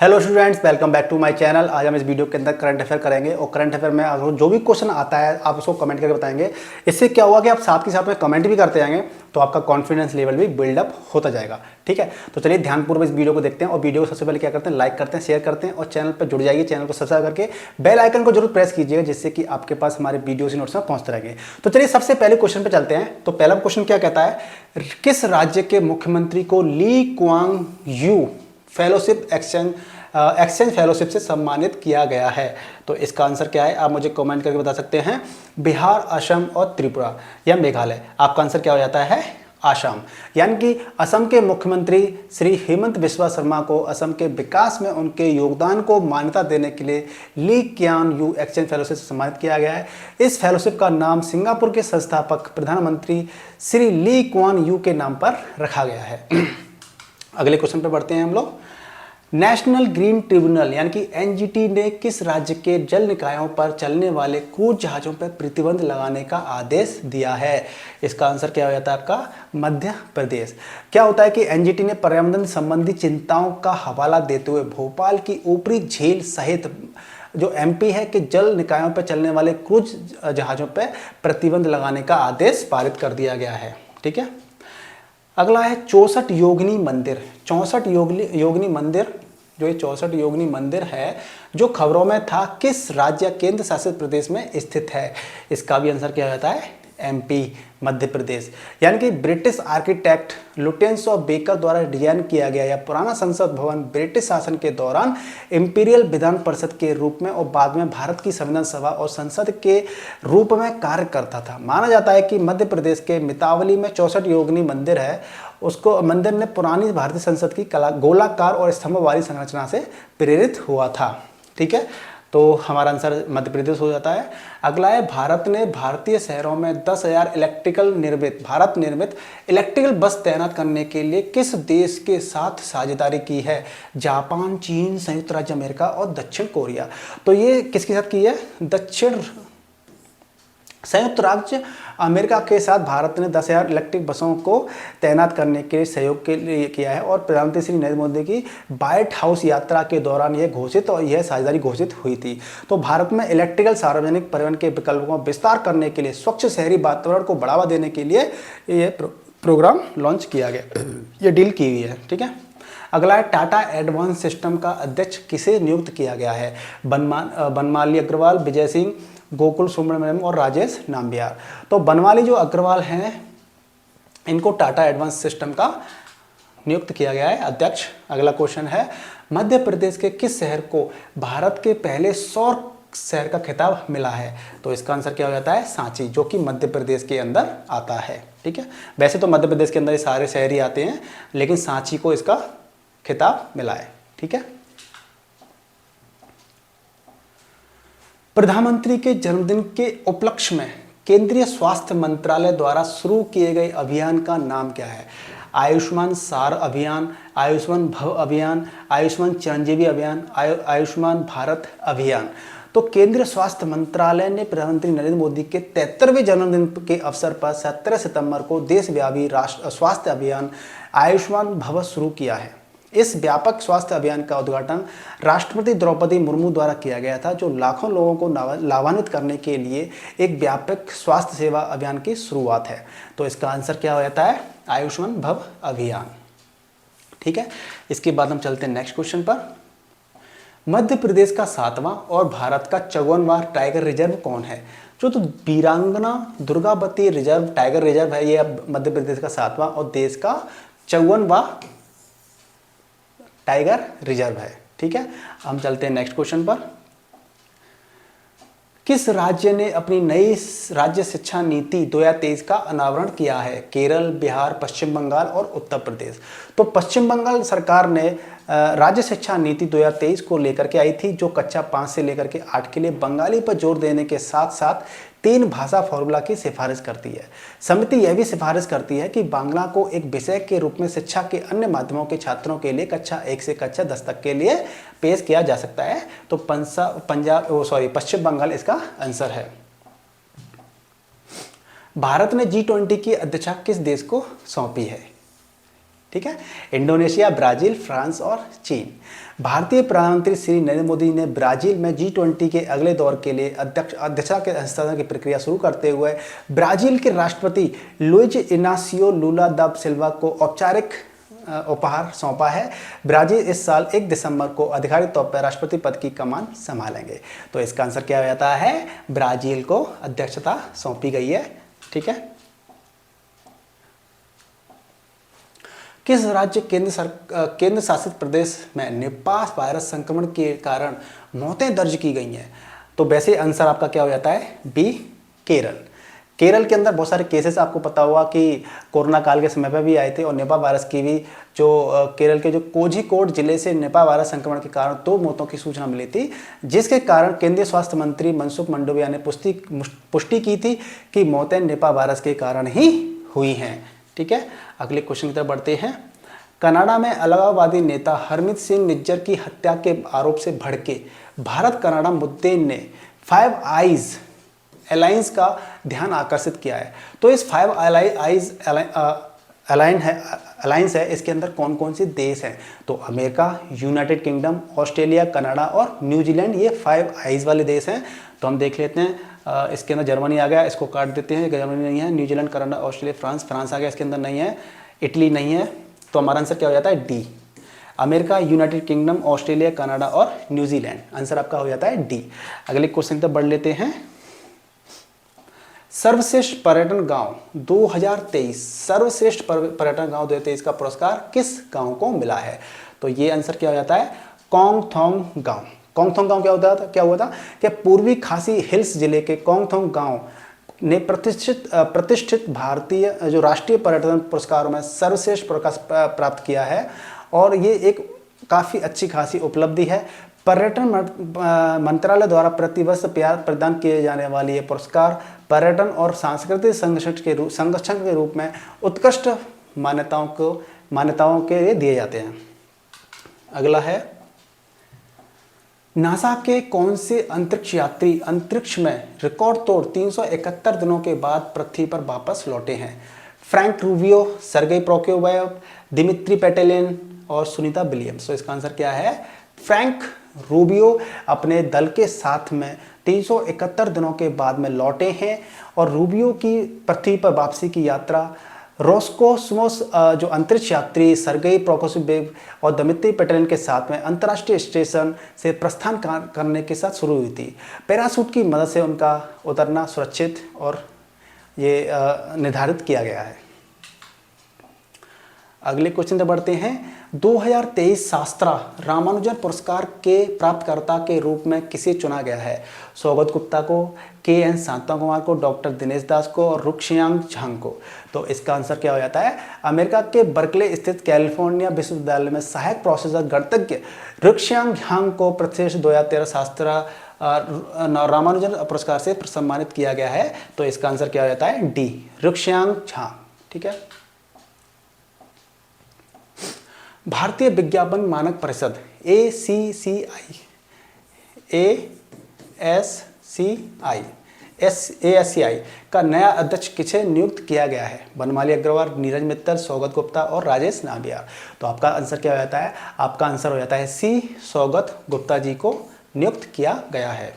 Hello students, welcome back to my channel. आज हम इस वीडियो के अंदर करंट अफेयर करेंगे और करंट अफेयर में आपको जो भी क्वेश्चन आता है आप उसको कमेंट करके बताएंगे। इससे क्या हुआ कि आप साथ के साथ में कमेंट भी करते जाएंगे तो आपका कॉन्फिडेंस लेवल भी बिल्डअप होता जाएगा। ठीक है, तो चलिए ध्यानपूर्वक इस वीडियो को देखते हैं और वीडियो को सबसे पहले क्या करते हैं, लाइक करते हैं, शेयर करते हैं और चैनल पर जुड़ जाइए। चैनल को सब्सक्राइब करके बेल आइकन को जरूर प्रेस कीजिएगा जिससे कि आपके पास हमारे वीडियो से नोट्स पहुंचते रहेंगे। तो चलिए सबसे पहले क्वेश्चन पे चलते हैं। तो पहला क्वेश्चन क्या कहता है, किस राज्य के मुख्यमंत्री को Lee Kuan Yew fellowship exchange fellowship से सम्मानित किया गया है? तो इसका आंसर क्या है, आप मुझे कमेंट करके बता सकते हैं। बिहार, असम और त्रिपुरा या मेघालय। आपका आंसर क्या हो जाता है, असम। यानी कि असम के मुख्यमंत्री श्री हेमंत बिस्वा शर्मा को असम के विकास में उनके योगदान को मान्यता देने के लिए Lee Kuan Yew exchange fellowship से सम्मानित किया गया है। इस फेलोशिप का नाम सिंगापुर के संस्थापक प्रधानमंत्री श्री ली क्वान यू के नाम पर रखा गया है। अगले क्वेश्चन पर बढ़ते हैं हम लोग। नेशनल ग्रीन ट्रिब्यूनल यानी कि एनजीटी ने किस राज्य के जल निकायों पर चलने वाले क्रूज जहाजों पर प्रतिबंध लगाने का आदेश दिया है? इसका आंसर क्या हो जाता है आपका, मध्य प्रदेश। क्या होता है कि एनजीटी ने पर्यावरण संबंधी चिंताओं का हवाला देते हुए भोपाल की ऊपरी झील सहित जो एमपी है कि जल निकायों पर चलने वाले क्रूज जहाजों पर प्रतिबंध लगाने का आदेश पारित कर दिया गया है। ठीक है, अगला है 64 योगिनी मंदिर। 64 योगिनी मंदिर, जो ये 64 योगिनी मंदिर है जो खबरों में था, किस राज्य केंद्र शासित प्रदेश में स्थित है? इसका भी आंसर क्या होता है, एमपी, मध्य प्रदेश। यानी कि British architect Lutyens of baker द्वारा डिजाइन किया गया यह पुराना संसद भवन ब्रिटिश शासन के दौरान इंपीरियल विधान परिषद के रूप में और बाद में भारत की संविधान सभा और संसद के रूप में कार्य करता था। माना जाता है कि मध्य प्रदेश के मितावली में 64 योगिनी मंदिर है, उसको मंदिर ने पुरानी भारतीय संसद की कला गोलाकार और स्तंभ वाली संरचना से प्रेरित हुआ था। ठीक है, तो हमारा आंसर मध्य प्रदेश हो जाता है। अगला है, भारत ने भारतीय शहरों में 10,000 भारत निर्मित इलेक्ट्रिकल बस तैनात करने के लिए किस देश के साथ साझेदारी की है? जापान, चीन, संयुक्त राज्य अमेरिका और दक्षिण कोरिया। तो ये किसके साथ की है, संयुक्त राज्य अमेरिका के साथ भारत ने 10,000 इलेक्ट्रिक बसों को तैनात करने के सहयोग के लिए किया है और प्रधानमंत्री श्री नरेंद्र मोदी की व्हाइट हाउस यात्रा के दौरान यह साझेदारी घोषित हुई थी। तो भारत में इलेक्ट्रिकल सार्वजनिक परिवहन के विकल्पों का विस्तार करने के लिए, स्वच्छ शहरी वातावरण को बढ़ावा देने के लिए ये प्रोग्राम लॉन्च किया गया, ये डील की हुई है। ठीक है, अगला है, टाटा एडवांस सिस्टम का अध्यक्ष किसे नियुक्त किया गया है? बनमाली अग्रवाल, विजय सिंह, गोकुल सुब्रमण्यम और राजेश नाम्बियार। तो बनवाली जो अग्रवाल हैं इनको टाटा एडवांस सिस्टम का नियुक्त किया गया है अध्यक्ष। अगला क्वेश्चन है, मध्य प्रदेश के किस शहर को भारत के पहले सौर शहर का खिताब मिला है? तो इसका आंसर क्या हो जाता है, सांची, जो कि मध्य प्रदेश के अंदर आता है। ठीक है, वैसे तो मध्य प्रदेश के अंदर ये सारे शहर ही आते हैं लेकिन सांची को इसका खिताब मिला है। ठीक है, प्रधानमंत्री के जन्मदिन के उपलक्ष्य में केंद्रीय स्वास्थ्य मंत्रालय द्वारा शुरू किए गए अभियान का नाम क्या है? आयुष्मान सार अभियान, आयुष्मान भव अभियान, आयुष्मान चिरंजीवी अभियान, आयुष्मान भारत अभियान। तो केंद्रीय स्वास्थ्य मंत्रालय ने प्रधानमंत्री नरेंद्र मोदी के 73वें जन्मदिन के अवसर पर 17 सितंबर को देशव्यापी स्वास्थ्य अभियान आयुष्मान भव शुरू किया है। इस व्यापक स्वास्थ्य अभियान का उद्घाटन राष्ट्रपति द्रौपदी मुर्मू द्वारा किया गया था, जो लाखों लोगों को लाभान्वित करने के लिए एक व्यापक स्वास्थ्य सेवा अभियान की शुरुआत है। तो इसका आंसर क्या हो जाता है, आयुष्मान भव अभियान। ठीक है, इसके बाद हम चलते हैं नेक्स्ट क्वेश्चन पर। मध्य प्रदेश का 7वां और भारत का 54वां टाइगर रिजर्व कौन है? जो तो वीरांगना दुर्गावती रिजर्व टाइगर रिजर्व है, ये मध्य प्रदेश का 7वां और देश का 54वां टाइगर रिजर्व है। ठीक है, हम चलते हैं नेक्स्ट क्वेश्चन पर। किस राज्य ने अपनी नई राज्य शिक्षा नीति 2023 का अनावरण किया है? केरल, बिहार, पश्चिम बंगाल और उत्तर प्रदेश। तो पश्चिम बंगाल सरकार ने राज्य शिक्षा नीति 2023 को लेकर के आई थी, जो कक्षा 5 से लेकर के 8 के लिए बंगाली पर जोर देने के साथ साथ 3 भाषा फॉर्मूला की सिफारिश करती है। समिति यह भी सिफारिश करती है कि बांग्ला को एक विषय के रूप में शिक्षा के अन्य माध्यमों के छात्रों के लिए कक्षा 1 से कक्षा 10 तक के लिए पेश किया जा सकता है। तो पश्चिम बंगाल इसका आंसर है। भारत ने G20 की अध्यक्षता किस देश को सौंपी है? ठीक है। इंडोनेशिया, ब्राजील, फ्रांस और चीन। भारतीय प्रधानमंत्री श्री नरेंद्र मोदी ने ब्राजील में G20 के अगले दौर के लिए अध्यक्षता के हस्तांतरण की प्रक्रिया शुरू करते हुए ब्राजील के राष्ट्रपति लुइज इनासियो लुला दा सिल्वा को औपचारिक उपहार सौंपा है। ब्राजील इस साल 1 दिसंबर को आधिकारिक तौर पर राष्ट्रपति पद की कमान संभालेंगे। तो इसका आंसर क्या हो जाता है, ब्राजील को अध्यक्षता सौंपी गई है। ठीक है। किस राज्य केंद्र शासित प्रदेश में निपाह वायरस संक्रमण के कारण मौतें दर्ज की गई हैं? तो वैसे आंसर आपका क्या हो जाता है, बी, केरल। केरल के अंदर बहुत सारे केसेस आपको पता होगा कि कोरोना काल के समय पर भी आए थे और निपाह वायरस की भी जो केरल के जो कोझिकोड जिले से निपाह वायरस संक्रमण के कारण 2 मौतों की सूचना मिली थी, जिसके कारण केंद्रीय स्वास्थ्य मंत्री मनसुख मांडविया ने पुष्टि की थी कि मौतें निपाह वायरस के कारण ही हुई हैं। ठीक है। अगले क्वेश्चन की तरफ बढ़ते हैं। कनाडा में अलगाववादी नेता हरमीत सिंह निज्जर की हत्या के आरोप से भड़के भारत कनाडा मुद्दे ने 5 आइज अलायंस का ध्यान आकर्षित किया है। तो इस 5 आइज अलायंस है, इसके अंदर कौन कौन से देश हैं? तो America, United kingdom, Australia, Canada और न्यूजीलैंड, ये 5 आइज वाले देश हैं। तो हम देख लेते हैं। इसके अंदर जर्मनी आ गया, इसको काट देते हैं, जर्मनी नहीं है। न्यूजीलैंड, कनाडा, ऑस्ट्रेलिया, फ्रांस आ गया, इसके अंदर नहीं है। इटली नहीं है। तो हमारा आंसर क्या हो जाता है, D, America, United kingdom, Australia, Canada और न्यूजीलैंड। आंसर आपका हो जाता है डी। अगले क्वेश्चन तक बढ़ लेते हैं। सर्वश्रेष्ठ पर्यटन गांव 2023, सर्वश्रेष्ठ पर्यटन गांव 2023 का पुरस्कार किस गांव को मिला है? तो ये आंसर क्या हो जाता है, कोंगथोंग गांव। कोंगथोंग गांव क्या हुआ था कि पूर्वी खासी हिल्स जिले के कोंगथोंग गांव ने प्रतिष्ठित भारतीय जो राष्ट्रीय पर्यटन पुरस्कारों में सर्वश्रेष्ठ पुरस्कार प्राप्त किया है और ये एक काफ़ी अच्छी खासी उपलब्धि है। पर्यटन मंत्रालय द्वारा प्रतिवर्ष प्रदान किए जाने वाली ये पुरस्कार पर्यटन और सांस्कृतिक संरक्षण के रूप में उत्कृष्ट मान्यताओं के लिए दिए जाते हैं। अगला है, नासा के कौन से अंतरिक्ष यात्री अंतरिक्ष में रिकॉर्ड तोड़ 371 दिनों के बाद पृथ्वी पर वापस लौटे हैं? फ्रैंक रूबियो, सर्गेई प्रोकोफिएव, दिमित्री पेटेलिन और सुनीता विलियम्स। तो इसका आंसर क्या है, फ्रैंक रूबियो अपने दल के साथ में 371 दिनों के बाद में लौटे हैं और रूबियो की पृथ्वी पर वापसी की यात्रा रोस्कोसमोस जो अंतरिक्ष यात्री सर्गेई प्रोकोफिएव और दिमित्री पेटेलिन के साथ में अंतर्राष्ट्रीय स्टेशन से प्रस्थान करने के साथ शुरू हुई थी। पैराशूट की मदद से उनका उतरना सुरक्षित और ये निर्धारित किया गया है। अगले क्वेश्चन पे बढ़ते हैं। 2023 शास्त्रा रामानुजन पुरस्कार के प्राप्तकर्ता के रूप में किसे चुना गया है? सौगत गुप्ता को, KN शांता कुमार को, डॉक्टर दिनेश दास को और रुक्सियांग झांग को। तो इसका आंसर क्या हो जाता है, अमेरिका के बर्कले स्थित कैलिफोर्निया विश्वविद्यालय में सहायक प्रोफेसर गणितज्ञ रुक्सियांग झांग को प्रतिष्ठित 2013 शास्त्रा रामानुजन पुरस्कार से सम्मानित किया गया है। तो इसका आंसर क्या हो जाता है, डी, रुक्सियांग झांग। ठीक है। भारतीय विज्ञापन मानक परिषद ASCI का नया अध्यक्ष किसे नियुक्त किया गया है? बनमाली अग्रवाल, नीरज मित्तल, सौगत गुप्ता और राजेश नाबिया। तो आपका आंसर क्या हो जाता है, आपका आंसर हो जाता है सी, सौगत गुप्ता जी को नियुक्त किया गया है।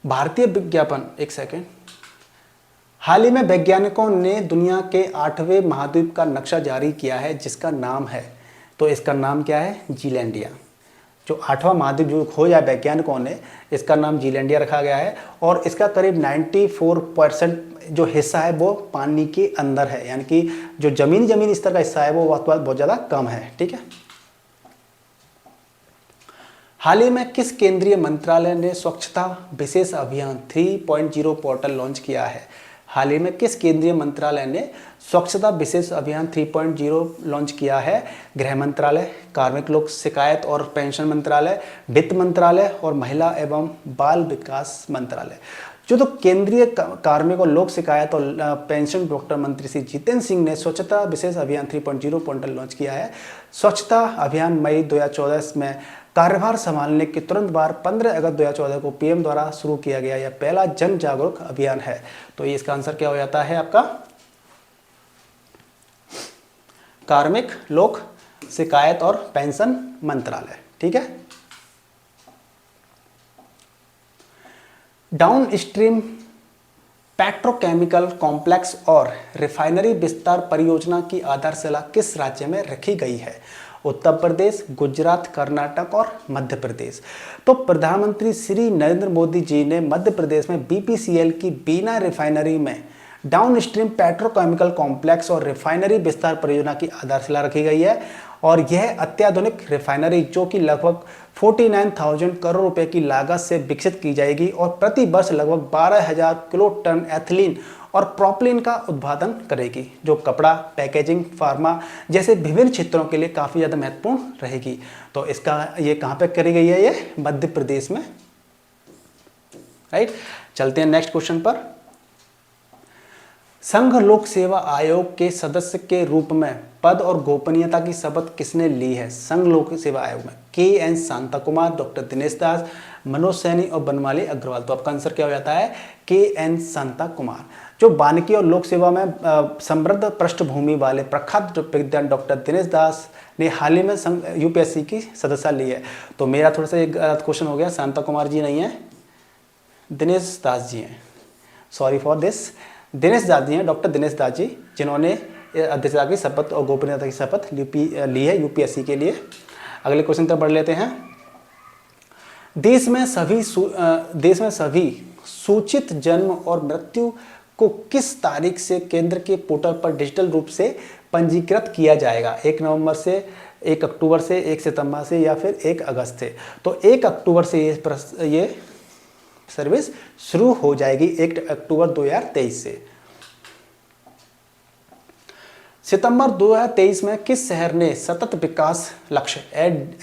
भारतीय विज्ञापन, एक सेकेंड, हाल ही में वैज्ञानिकों ने दुनिया के 8वें महाद्वीप का नक्शा जारी किया है जिसका नाम है, तो इसका नाम क्या है, जीलैंडिया। जो 8वां महाद्वीप जो खोजा है वैज्ञानिकों ने, इसका नाम जीलैंडिया रखा गया है और इसका करीब 94% जो हिस्सा है वो पानी के अंदर है, यानी कि जो जमीनी स्तर का हिस्सा है वो बहुत ज़्यादा कम है। ठीक है। हाल ही में किस केंद्रीय मंत्रालय ने स्वच्छता विशेष अभियान 3.0 पोर्टल लॉन्च किया है? हाल ही में किस केंद्रीय मंत्रालय ने स्वच्छता विशेष अभियान 3.0 लॉन्च किया है? गृह मंत्रालय, कार्मिक लोक शिकायत और पेंशन मंत्रालय, वित्त मंत्रालय और महिला एवं बाल विकास मंत्रालय। जो तो केंद्रीय कार्मिक और लोक शिकायत और पेंशन डॉक्टर मंत्री श्री जितेंद्र सिंह ने स्वच्छता विशेष अभियान 3.0 पोर्टल लॉन्च किया है। स्वच्छता अभियान मई 2014 में कार्यभार संभालने के तुरंत बाद 15 अगस्त 2014 को PM द्वारा शुरू किया गया यह पहला जन जागरूक अभियान है। तो इसका आंसर क्या हो जाता है आपका, कार्मिक लोक शिकायत और पेंशन मंत्रालय। ठीक है। डाउन स्ट्रीम पेट्रोकेमिकल कॉम्प्लेक्स और रिफाइनरी विस्तार परियोजना की आधारशिला किस राज्य में रखी गई है? उत्तर प्रदेश, गुजरात, कर्नाटक और मध्य प्रदेश। तो प्रधानमंत्री श्री नरेंद्र मोदी जी ने मध्य प्रदेश में बीपीसीएल की बीना रिफाइनरी में डाउन स्ट्रीम पेट्रोकेमिकल कॉम्प्लेक्स और रिफाइनरी विस्तार परियोजना की आधारशिला रखी गई है। और यह अत्याधुनिक रिफाइनरी जो कि लगभग 49,000 करोड़ रुपए की लागत से विकसित की जाएगी और प्रति वर्ष लगभग 12,000 किलो टन एथिलीन और प्रोपिलीन का उत्पादन करेगी, जो कपड़ा, पैकेजिंग, फार्मा जैसे विभिन्न क्षेत्रों के लिए काफ़ी ज़्यादा महत्वपूर्ण रहेगी। तो इसका ये कहाँ पे करी गई है? ये मध्य प्रदेश में। राइट। चलते हैं नेक्स्ट क्वेश्चन पर। संघ लोक सेवा आयोग के सदस्य के रूप में पद और गोपनीयता की शपथ किसने ली है? संघ लोक सेवा आयोग में KN शांता कुमार, डॉक्टर दिनेश दास, मनोज सैनी और बनमाली अग्रवाल। तो आपका आंसर क्या हो जाता है? KN शांता कुमार। जो वानिकी और लोक सेवा में समृद्ध पृष्ठभूमि वाले प्रख्यात विद्वान डॉक्टर दिनेश दास ने हाल ही में UPSC की सदस्यता ली है। तो मेरा थोड़ा सा एक गलत क्वेश्चन हो गया, शांता कुमार जी नहीं है, दिनेश दास जी हैं। Sorry for this. Dinesh Das ji हैं, डॉक्टर दिनेश दास जी, जिन्होंने अध्यक्षता की शपथ और गोपनीयता की शपथ ली है UPSC के लिए। अगले क्वेश्चन तक बढ़ लेते हैं। देश में सभी सूचित जन्म और मृत्यु को किस तारीख से केंद्र के पोर्टल पर डिजिटल रूप से पंजीकृत किया जाएगा? 1 नवंबर से, 1 अक्टूबर से, 1 सितंबर से या फिर 1 अगस्त से? तो 1 अक्टूबर से ये सर्विस शुरू हो जाएगी, 1 अक्टूबर 2023 से। सितंबर 2023 में किस शहर ने सतत विकास लक्ष्य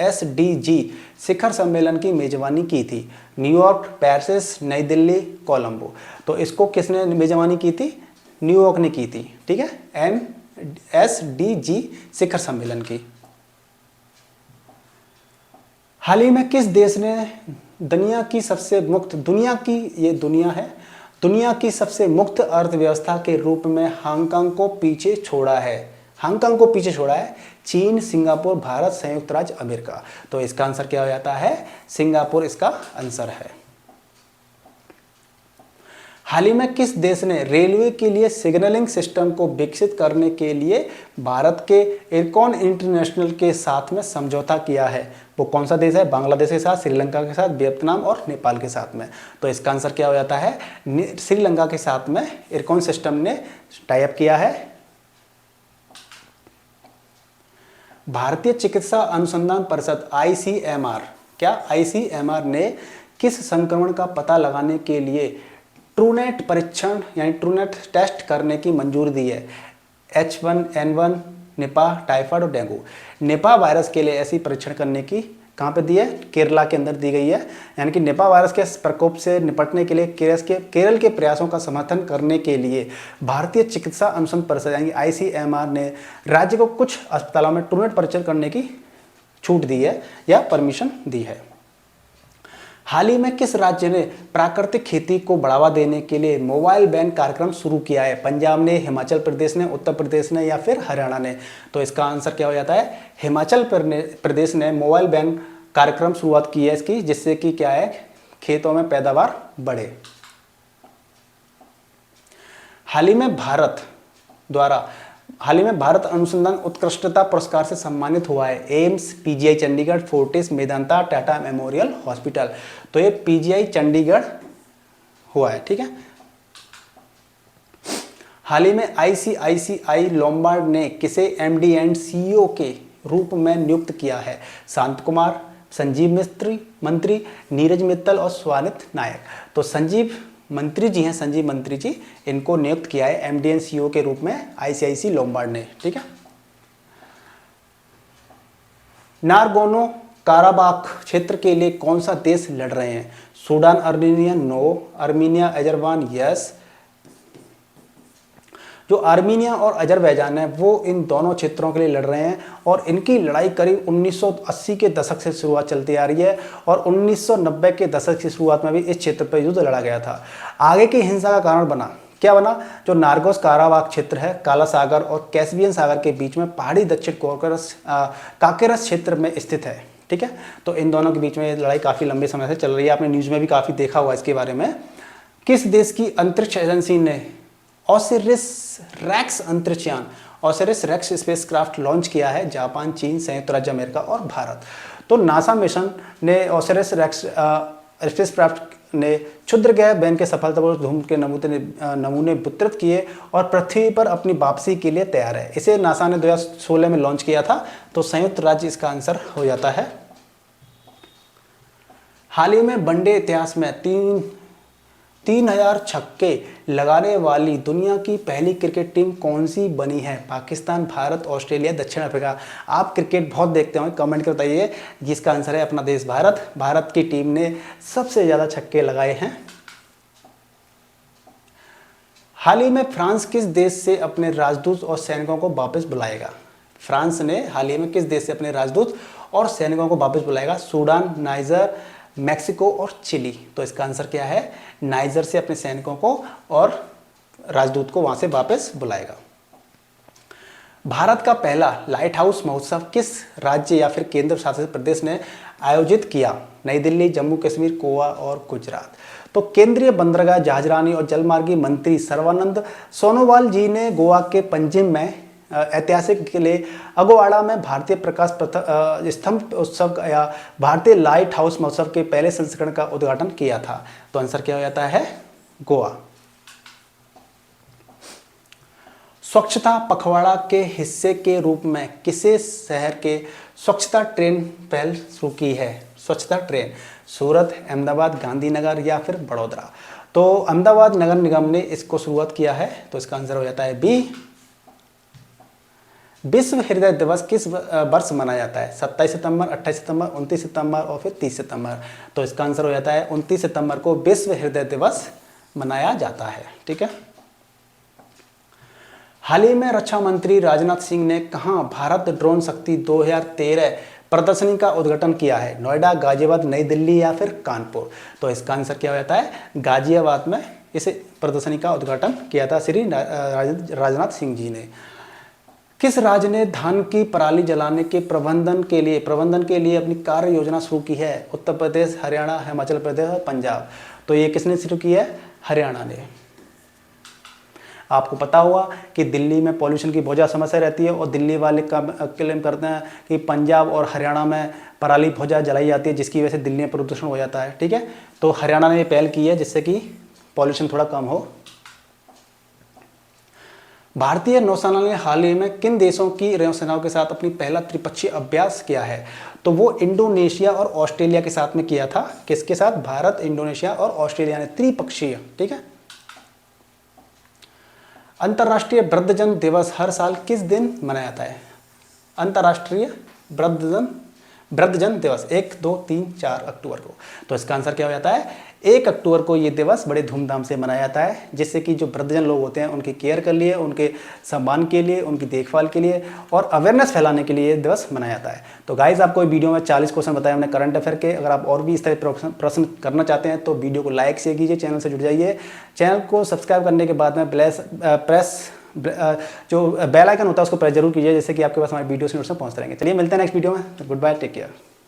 SDG शिखर सम्मेलन की मेजबानी की थी? न्यूयॉर्क, पेरिस, नई दिल्ली, कोलंबो। तो इसको किसने मेजबानी की थी? न्यूयॉर्क ने की थी। ठीक है। SDG शिखर सम्मेलन की। हाल ही में किस देश ने दुनिया की सबसे मुक्त अर्थव्यवस्था के रूप में हांगकांग को पीछे छोड़ा है? चीन, सिंगापुर, भारत, संयुक्त राज्य अमेरिका। तो इसका आंसर क्या हो जाता है? सिंगापुर इसका आंसर है। हाल ही में किस देश ने रेलवे के लिए सिग्नलिंग सिस्टम को विकसित करने के लिए भारत के इरकॉन इंटरनेशनल के साथ में समझौता किया है? वो कौन सा देश है? बांग्लादेश के साथ, श्रीलंका के साथ, वियतनाम और नेपाल के साथ में। तो इसका आंसर क्या हो जाता है? श्रीलंका के साथ में इरकॉन सिस्टम ने टाई अप किया है। भारतीय चिकित्सा अनुसंधान परिषद ICMR ने किस संक्रमण का पता लगाने के लिए ट्रूनेट परीक्षण यानी ट्रूनेट टेस्ट करने की मंजूरी दी है? H1N1, निपाह, टाइफाइड और डेंगू। निपाह वायरस के लिए ऐसी परीक्षण करने की कहाँ पे दी है? केरला के अंदर दी गई है। यानी कि निपाह वायरस के प्रकोप से निपटने के लिए केरल के प्रयासों का समर्थन करने के लिए भारतीय चिकित्सा अनुसंधान परिषद यानी ICMR ने राज्य को कुछ अस्पतालों में ट्रूनेट परीक्षण करने की छूट दी है या परमिशन दी है। हाल ही में किस राज्य ने प्राकृतिक खेती को बढ़ावा देने के लिए मोबाइल वैन कार्यक्रम शुरू किया है? पंजाब ने, हिमाचल प्रदेश ने, उत्तर प्रदेश ने या फिर हरियाणा ने? तो इसका आंसर क्या हो जाता है? हिमाचल प्रदेश ने मोबाइल वैन कार्यक्रम शुरुआत की है इसकी, जिससे कि क्या है, खेतों में पैदावार बढ़े। हाल ही में भारत अनुसंधान उत्कृष्टता पुरस्कार से सम्मानित हुआ है AIIMS, PGI Chandigarh, Fortis, Medanta, Tata memorial hospital. तो ये PGI चंडीगढ़ हुआ है। ठीक है। हाल ही में ICICI लोम्बार्ड ने किसे MD एंड CEO के रूप में नियुक्त किया है? शांत कुमार, संजीव मंत्री, नीरज मित्तल और स्वानित नायक। तो संजीव मंत्री जी, इनको नियुक्त किया है MD एंड CEO के रूप में ICICI लोम्बार्ड ने। ठीक है। नारगोनो काराबाख क्षेत्र के लिए कौन सा देश लड़ रहे हैं? Sudan, Armenia, no, Armenia, Azerbaijan, yes. जो अर्मीनिया और अजरबैजान है वो इन दोनों क्षेत्रों के लिए लड़ रहे हैं और इनकी लड़ाई करीब 1980 के दशक से शुरुआत चलती आ रही है और 1990 के दशक की शुरुआत में भी इस क्षेत्र पर युद्ध लड़ा गया था। आगे की हिंसा का कारण बना क्या बना? जो नारगोस कारावाक क्षेत्र है, काला सागर और कैस्पियन सागर के बीच में पहाड़ी दक्षिण काकेरस क्षेत्र में स्थित है। ठीक है, तो इन दोनों के बीच में लड़ाई काफ़ी लंबे समय से चल रही है, आपने न्यूज़ में भी काफ़ी देखा हुआ इसके बारे में। किस देश की अंतरिक्ष एजेंसी ने ओसिरिस रेक्स अंतरिक्षयान, ओसिरिस रेक्स स्पेसक्राफ्ट लॉन्च किया है? जापान, चीन, संयुक्त राज्य अमेरिका और भारत। तो नासा मिशन ने ओसिरिस रेक्स स्पेसक्राफ्ट ने क्षुद्रग्रह बेन के सफलतापूर्वक धूम के नमूने वितरित किए और पृथ्वी पर अपनी वापसी के लिए तैयार है। इसे नासा ने 2016 में लॉन्च किया था, तो संयुक्त राज्य इसका आंसर हो जाता है। हाल ही में वनडे इतिहास में 3000 छक्के लगाने वाली दुनिया की पहली क्रिकेट टीम कौन सी बनी है? पाकिस्तान, भारत, ऑस्ट्रेलिया, दक्षिण अफ्रीका। आप क्रिकेट बहुत देखते होंगे, कमेंट कर बताइए। जिसका आंसर है अपना देश भारत। भारत की टीम ने सबसे ज़्यादा छक्के लगाए हैं। हाल ही में फ्रांस किस देश से अपने राजदूत और सैनिकों को वापस बुलाएगा? फ्रांस ने हाल ही में किस देश से अपने राजदूत और सैनिकों को वापस बुलाएगा? सूडान, नाइजर, मैक्सिको और चिली। तो इसका आंसर क्या है? नाइजर से अपने सैनिकों को और राजदूत को वहां से वापस बुलाएगा। भारत का पहला लाइट हाउस महोत्सव किस राज्य या फिर केंद्र शासित प्रदेश ने आयोजित किया? नई दिल्ली, जम्मू कश्मीर, गोवा और गुजरात। तो केंद्रीय बंदरगाह, जहाजरानी और जलमार्गी मंत्री सर्बानंद सोनोवाल जी ने गोवा के पंजिम में ऐतिहासिक किले अगोवाड़ा में भारतीय प्रकाश स्तंभ उत्सव या भारतीय लाइट हाउस महोत्सव के पहले संस्करण का उद्घाटन किया था। तो आंसर क्या हो जाता है? गोवा। स्वच्छता पखवाड़ा के हिस्से के रूप में किसे शहर के स्वच्छता ट्रेन पहल शुरू की है? स्वच्छता ट्रेन सूरत, अहमदाबाद, गांधीनगर या फिर बड़ोदरा। तो अहमदाबाद नगर निगम ने इसको शुरुआत किया है, तो इसका आंसर हो जाता है बी। विश्व हृदय दिवस किस वर्ष मनाया जाता है? 27 सितंबर, 28 सितंबर, 29 सितंबर और फिर 30 सितंबर। तो इसका आंसर हो जाता है 29 सितंबर को विश्व हृदय दिवस मनाया जाता है। ठीक है, हाल ही में रक्षा मंत्री राजनाथ सिंह ने कहां भारत ड्रोन शक्ति 2013 प्रदर्शनी का उद्घाटन किया है? नोएडा, गाजियाबाद, नई दिल्ली या फिर कानपुर। तो इसका आंसर क्या हो जाता है? गाजियाबाद में इस प्रदर्शनी का उद्घाटन किया था श्री राजनाथ सिंह जी ने। किस राज्य ने धान की पराली जलाने के प्रबंधन के लिए अपनी कार्य योजना शुरू की है? उत्तर प्रदेश, हरियाणा, हिमाचल प्रदेश और पंजाब। तो ये किसने शुरू की है? हरियाणा ने। आपको पता होगा कि दिल्ली में पॉल्यूशन की बहुत ज़्यादा समस्या रहती है और दिल्ली वाले क्लेम करते हैं कि पंजाब और हरियाणा में पराली बहुत ज़्यादा जलाई जाती है, जिसकी वजह से दिल्ली में प्रदूषण हो जाता है। ठीक है, तो हरियाणा ने ये पहल की है जिससे कि पॉल्यूशन थोड़ा कम हो। भारतीय नौसेना ने हाल ही में किन देशों की नौसेनाओं के साथ अपनी पहला त्रिपक्षीय अभ्यास किया है? तो वो इंडोनेशिया और ऑस्ट्रेलिया के साथ में किया था। किसके साथ? भारत, इंडोनेशिया और ऑस्ट्रेलिया ने त्रिपक्षीय। ठीक है, अंतर्राष्ट्रीय वृद्धजन दिवस हर साल किस दिन मनाया जाता है? अंतर्राष्ट्रीय वृद्धजन दिवस 1, 2, 3, 4 अक्टूबर को। तो इसका आंसर क्या हो जाता है? 1 अक्टूबर को ये दिवस बड़े धूमधाम से मनाया जाता है, जिससे कि जो वृद्धजन लोग होते हैं उनकी केयर के लिए, उनके सम्मान के लिए, उनकी देखभाल के लिए और अवेयरनेस फैलाने के लिए ये दिवस मनाया जाता है। तो गाइज, आपको वीडियो में 40 क्वेश्चन बताए हमने करंट अफेयर के। अगर आप और भी इस तरह प्रश्न करना चाहते हैं तो वीडियो को लाइक शेयर कीजिए, चैनल से जुड़ जाइए। चैनल को सब्सक्राइब करने के बाद में जो बेल आइकन होता है उसको प्रेस जरूर कीजिए, जिससे कि आपके पास हमारे वीडियोस नोटिफिकेशन पहुंचते रहेंगे। चलिए मिलते हैं नेक्स्ट वीडियो में। Goodbye, take care.